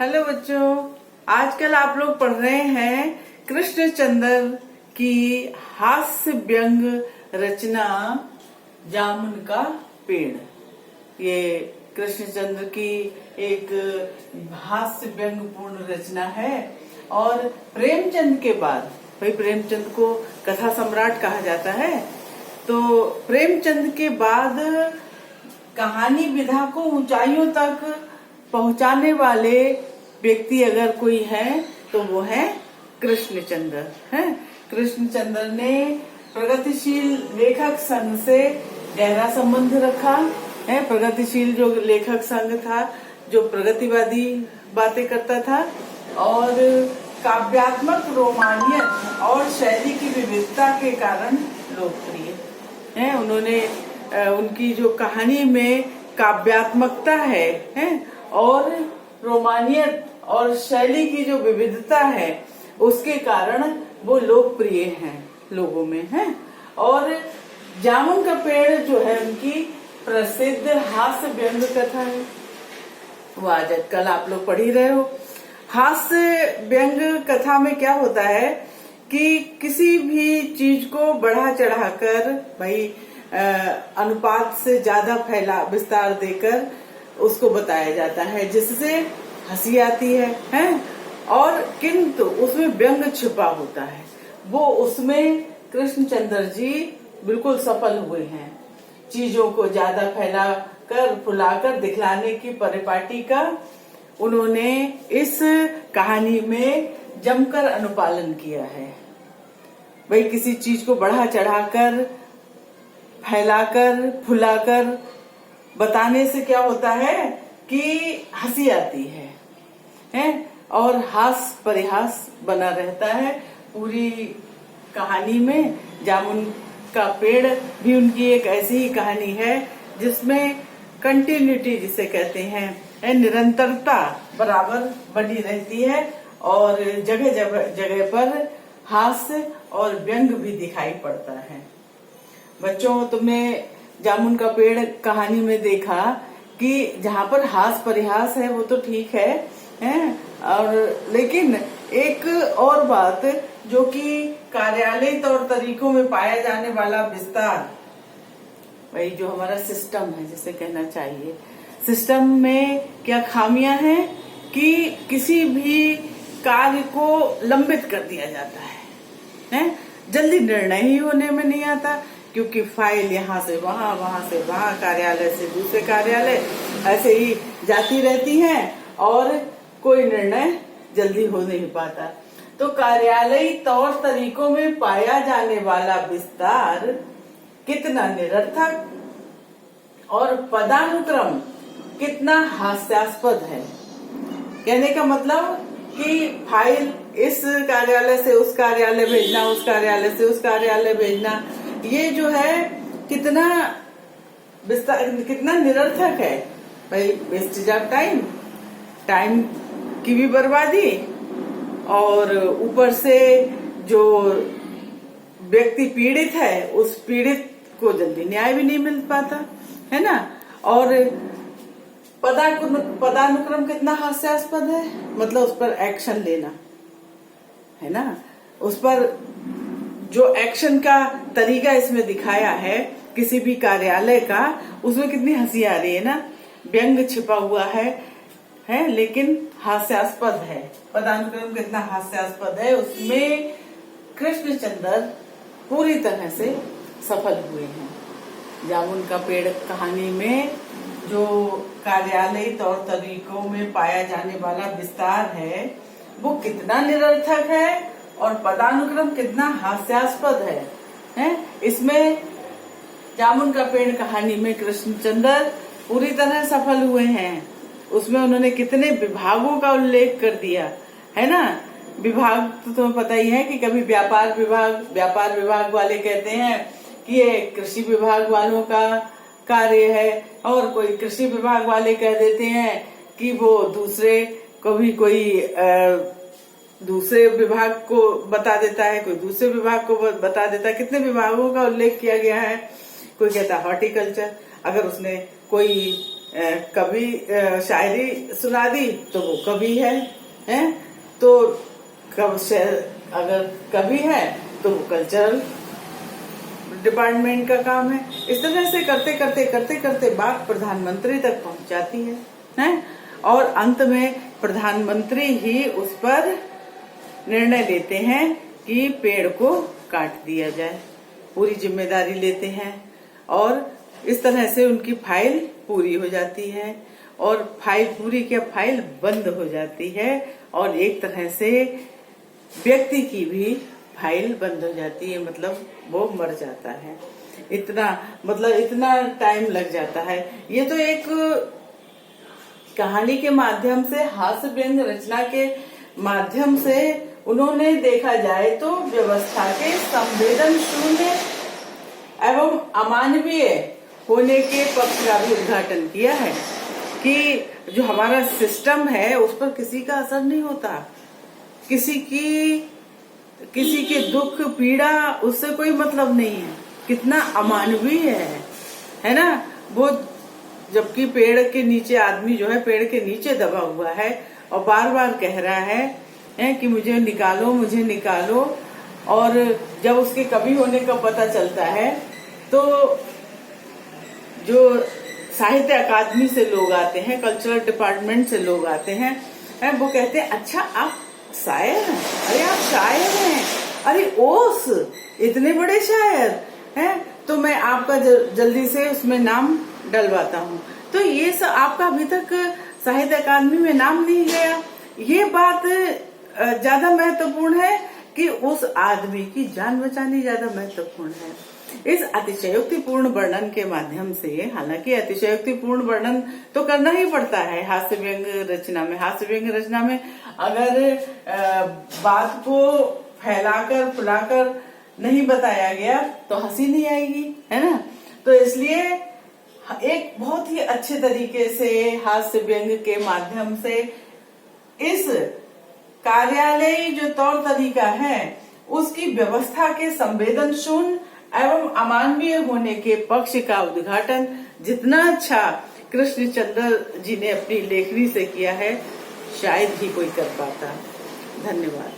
Hello बच्चों, आजकल आप लोग पढ़ रहे हैं कृष्णचंद्र की हास्य व्यंग रचना जामुन का पेड़। ये कृष्णचंद्र की एक हास्य व्यंग पूर्ण रचना है और प्रेमचंद के बाद, भाई प्रेमचंद को कथा सम्राट कहा जाता है, तो प्रेमचंद के बाद कहानी विधा को ऊंचाइयों तक पहुंचाने वाले व्यक्ति अगर कोई है तो वो है कृष्णचंद्र। है कृष्णचंद्र ने प्रगतिशील लेखक संघ से गहरा संबंध रखा है। प्रगतिशील जो लेखक संघ था, जो प्रगतिवादी बातें करता था और काव्यात्मक रोमानियत और शैली की विविधता के कारण लोकप्रिय है। उन्होंने उनकी जो कहानी में काव्यात्मकता है और रोमानियत और शैली की जो विविधता है उसके कारण वो लोकप्रिय हैं लोगों में है। और जामुन का पेड़ जो है उनकी प्रसिद्ध हास्य व्यंग कथा है। वो आज कल आप लोग पढ़ ही रहे हो। हास्य व्यंग कथा में क्या होता है कि किसी भी चीज को बढ़ा चढ़ाकर, भाई अनुपात से ज्यादा फैला विस्तार देकर उसको बताया जाता है, जिससे हंसी आती है और किंतु उसमें व्यंग छिपा होता है। वो उसमें कृष्णचंद्र जी बिल्कुल सफल हुए हैं। चीजों को ज्यादा फैला कर फुलाकर दिखलाने की परिपाटी का उन्होंने इस कहानी में जमकर अनुपालन किया है। भाई किसी चीज को बढ़ा चढ़ाकर, फैलाकर, फुलाकर बताने से क्या होता है कि हंसी आती है और हास परिहास बना रहता है पूरी कहानी में। जामुन का पेड़ भी उनकी एक ऐसी ही कहानी है जिसमें कंटिन्यूटी जिसे कहते हैं, निरंतरता बराबर बनी रहती है और जगह जगह पर हास्य और व्यंग भी दिखाई पड़ता है। बच्चों, तुमने जामुन का पेड़ कहानी में देखा कि जहाँ पर हास परिहास है वो तो ठीक है और लेकिन एक और बात जो कि कार्यालय तौर तरीकों में पाया जाने वाला विस्तार, भाई जो हमारा सिस्टम है जिसे कहना चाहिए, सिस्टम में क्या खामियां हैं कि किसी भी कार्य को लंबित कर दिया जाता है जल्दी निर्णय ही होने में नहीं आता, क्योंकि फाइल यहाँ से वहाँ, वहाँ से वहाँ, कार्यालय से दूसरे कार्यालय ऐसे ही जाती रहती हैं और कोई निर्णय जल्दी हो नहीं पाता। तो कार्यालयी तौर तरीकों में पाया जाने वाला विस्तार कितना निरर्थक और पदानुक्रम कितना हास्यास्पद है। कहने का मतलब कि फाइल इस कार्यालय से उस कार्यालय भेजना, उस कार्यालय से उस कार्यालय भेजना, ये जो है कितना विस्तार, कितना निरर्थक है। भाई वेस्टेज ऑफ टाइम की भी बर्बादी और ऊपर से जो व्यक्ति पीड़ित है उस पीड़ित को जल्दी न्याय भी नहीं मिल पाता है ना। और पदानुक्रम कितना हास्यास्पद है, मतलब उस पर एक्शन लेना है ना, उस पर जो एक्शन का तरीका इसमें दिखाया है किसी भी कार्यालय का, उसमें कितनी हंसी आ रही है ना। व्यंग छिपा हुआ है लेकिन हास्यास्पद है। पदानुक्रम कितना हास्यास्पद है, उसमें कृष्णचंद्र पूरी तरह से सफल हुए हैं। जामुन का पेड़ कहानी में जो कार्यालयी तौर तरीकों में पाया जाने वाला विस्तार है वो कितना निरर्थक है और पदानुक्रम कितना हास्यास्पद है। इसमें जामुन का पेड़ कहानी में कृष्णचंद्र पूरी तरह सफल हुए हैं। उसमें उन्होंने कितने विभागों का उल्लेख कर दिया है ना। विभाग तो तुम्हें पता ही है कि कभी व्यापार विभाग वाले कहते हैं कि ये कृषि विभाग वालों का कार्य है, और कोई कृषि विभाग वाले कह देते हैं कि वो दूसरे को भी कोई दूसरे विभाग को बता देता है, कोई दूसरे विभाग को बता देता है। कितने विभागों का उल्लेख किया गया है। कोई कहता है हॉर्टिकल्चर, अगर उसने कोई कवि शायरी सुना दी तो वो कवि है? तो अगर कवि है तो वो कल्चरल डिपार्टमेंट का काम है। इस तरह से करते करते करते करते बात प्रधानमंत्री तक पहुंच जाती है? और अंत में प्रधानमंत्री ही उस पर निर्णय लेते हैं कि पेड़ को काट दिया जाए, पूरी जिम्मेदारी लेते हैं और इस तरह से उनकी फाइल पूरी हो जाती है। और फाइल पूरी क्या, फाइल बंद हो जाती है और एक तरह से व्यक्ति की भी फाइल बंद हो जाती है, मतलब वो मर जाता है। इतना टाइम लग जाता है। ये तो एक कहानी के माध्यम से, हास्य व्यंग रचना के माध्यम से उन्होंने देखा जाए तो व्यवस्था के संवेदन शून्य एवं अमानवीय होने के पक्ष का भी उद्घाटन किया है कि जो हमारा सिस्टम है उस पर किसी का असर नहीं होता, किसी के दुख पीड़ा उससे कोई मतलब नहीं है। कितना अमानवीय है ना वो, जबकि पेड़ के नीचे आदमी जो है पेड़ के नीचे दबा हुआ है और बार बार कह रहा है कि मुझे निकालो। और जब उसके कवि होने का पता चलता है तो जो साहित्य अकादमी से लोग आते हैं, कल्चरल डिपार्टमेंट से लोग आते हैं, वो कहते हैं अच्छा आप शायर हैं, अरे आप शायर हैं, अरे ओस इतने बड़े शायर हैं, तो मैं आपका जल्दी से उसमें नाम डलवाता हूँ। तो ये सब आपका अभी तक साहित्य अकादमी में नाम नहीं गया। ये बात ज्यादा महत्वपूर्ण है कि उस आदमी की जान बचानी ज्यादा महत्वपूर्ण है। इस अतिशयोक्तिपूर्ण वर्णन के माध्यम से, हालांकि अतिशयोक्तिपूर्ण वर्णन तो करना ही पड़ता है हास्य व्यंग रचना में। हास्य व्यंग रचना में अगर बात को फैलाकर फुलाकर नहीं बताया गया तो हंसी नहीं आएगी, है ना। तो इसलिए एक बहुत ही अच्छे तरीके से हास्य व्यंग के माध्यम से इस कार्यालयी जो तौर तरीका है उसकी व्यवस्था के संवेदन शून्य एवं अमानवीय होने के पक्ष का उद्घाटन जितना अच्छा कृष्णचंद्र जी ने अपनी लेखनी से किया है शायद ही कोई कर पाता। धन्यवाद।